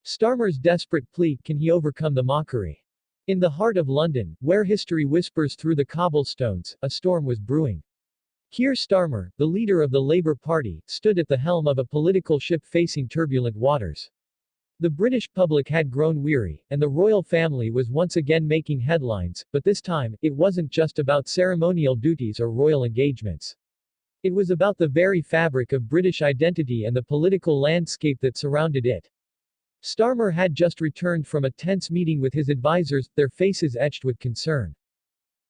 Starmer's desperate plea, can he overcome the mockery? In the heart of London, where history whispers through the cobblestones, a storm was brewing. Keir Starmer, the leader of the Labour Party, stood at the helm of a political ship facing turbulent waters. The British public had grown weary, and the royal family was once again making headlines, but this time, it wasn't just about ceremonial duties or royal engagements. It was about the very fabric of British identity and the political landscape that surrounded it. Starmer had just returned from a tense meeting with his advisors, their faces etched with concern.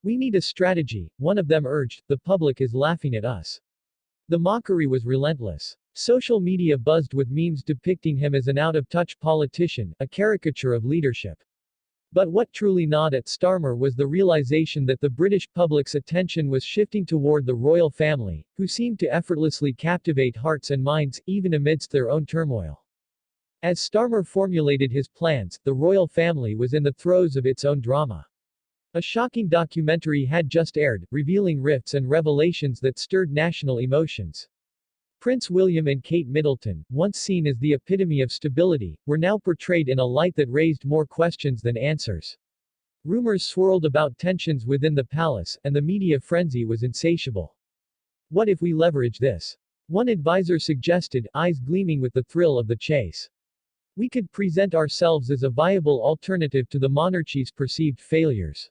"We need a strategy," one of them urged, "the public is laughing at us." The mockery was relentless. Social media buzzed with memes depicting him as an out-of-touch politician, a caricature of leadership. But what truly gnawed at Starmer was the realization that the British public's attention was shifting toward the royal family, who seemed to effortlessly captivate hearts and minds, even amidst their own turmoil. As Starmer formulated his plans, the royal family was in the throes of its own drama. A shocking documentary had just aired, revealing rifts and revelations that stirred national emotions. Prince William and Kate Middleton, once seen as the epitome of stability, were now portrayed in a light that raised more questions than answers. Rumors swirled about tensions within the palace, and the media frenzy was insatiable. "What if we leverage this?" one advisor suggested, eyes gleaming with the thrill of the chase. "We could present ourselves as a viable alternative to the monarchy's perceived failures."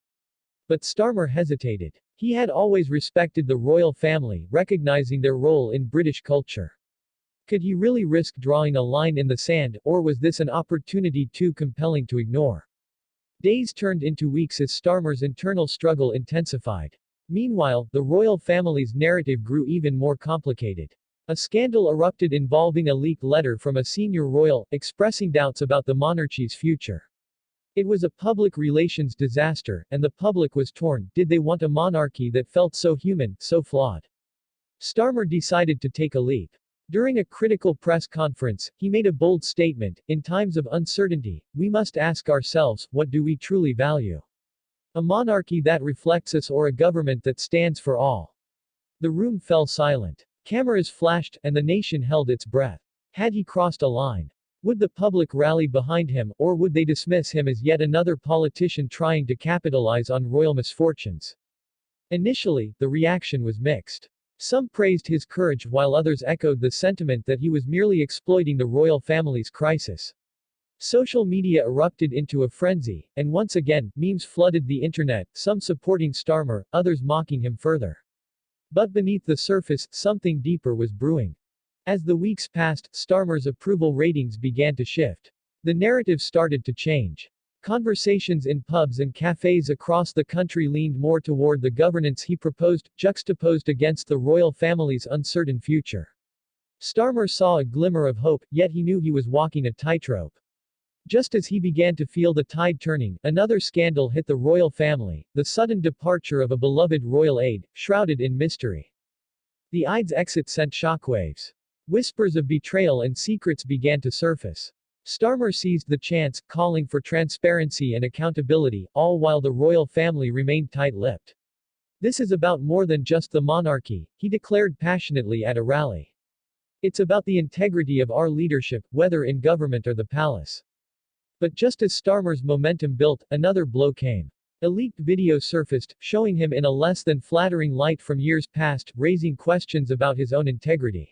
But Starmer hesitated. He had always respected the royal family, recognizing their role in British culture. Could he really risk drawing a line in the sand, or was this an opportunity too compelling to ignore? Days turned into weeks as Starmer's internal struggle intensified. Meanwhile, the royal family's narrative grew even more complicated. A scandal erupted involving a leaked letter from a senior royal, expressing doubts about the monarchy's future. It was a public relations disaster, and the public was torn. Did they want a monarchy that felt so human, so flawed? Starmer decided to take a leap. During a critical press conference, he made a bold statement: "In times of uncertainty, we must ask ourselves, what do we truly value? A monarchy that reflects us or a government that stands for all?" The room fell silent. Cameras flashed, and the nation held its breath. Had he crossed a line? Would the public rally behind him, or would they dismiss him as yet another politician trying to capitalize on royal misfortunes? Initially, the reaction was mixed. Some praised his courage while others echoed the sentiment that he was merely exploiting the royal family's crisis. Social media erupted into a frenzy, and once again, memes flooded the internet, some supporting Starmer, others mocking him further. But beneath the surface, something deeper was brewing. As the weeks passed, Starmer's approval ratings began to shift. The narrative started to change. Conversations in pubs and cafes across the country leaned more toward the governance he proposed, juxtaposed against the royal family's uncertain future. Starmer saw a glimmer of hope, yet he knew he was walking a tightrope. Just as he began to feel the tide turning, another scandal hit the royal family, the sudden departure of a beloved royal aide, shrouded in mystery. The aide's exit sent shockwaves. Whispers of betrayal and secrets began to surface. Starmer seized the chance, calling for transparency and accountability, all while the royal family remained tight-lipped. "This is about more than just the monarchy," he declared passionately at a rally. "It's about the integrity of our leadership, whether in government or the palace." But just as Starmer's momentum built, another blow came. A leaked video surfaced, showing him in a less than flattering light from years past, raising questions about his own integrity.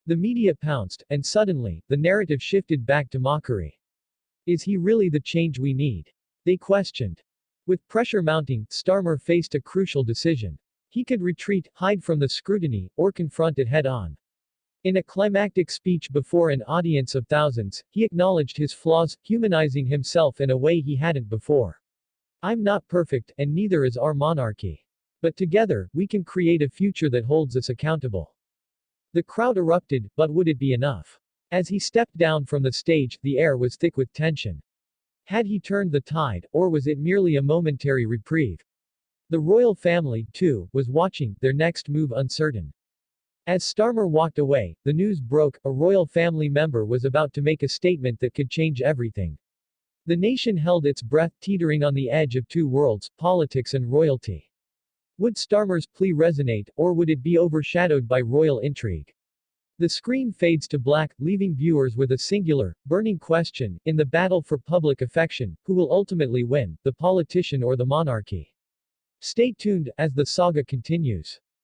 The media pounced, and suddenly, the narrative shifted back to mockery. Is he really the change we need? They questioned. With pressure mounting, Starmer faced a crucial decision. He could retreat, hide from the scrutiny, or confront it head-on. In a climactic speech before an audience of thousands, he acknowledged his flaws, humanizing himself in a way he hadn't before. "I'm not perfect, and neither is our monarchy. But together, we can create a future that holds us accountable." The crowd erupted, but would it be enough? As he stepped down from the stage, the air was thick with tension. Had he turned the tide, or was it merely a momentary reprieve? The royal family, too, was watching, their next move uncertain. As Starmer walked away, the news broke: a royal family member was about to make a statement that could change everything. The nation held its breath, teetering on the edge of two worlds, politics and royalty. Would Starmer's plea resonate, or would it be overshadowed by royal intrigue? The screen fades to black, leaving viewers with a singular, burning question, in the battle for public affection, who will ultimately win, the politician or the monarchy? Stay tuned, as the saga continues.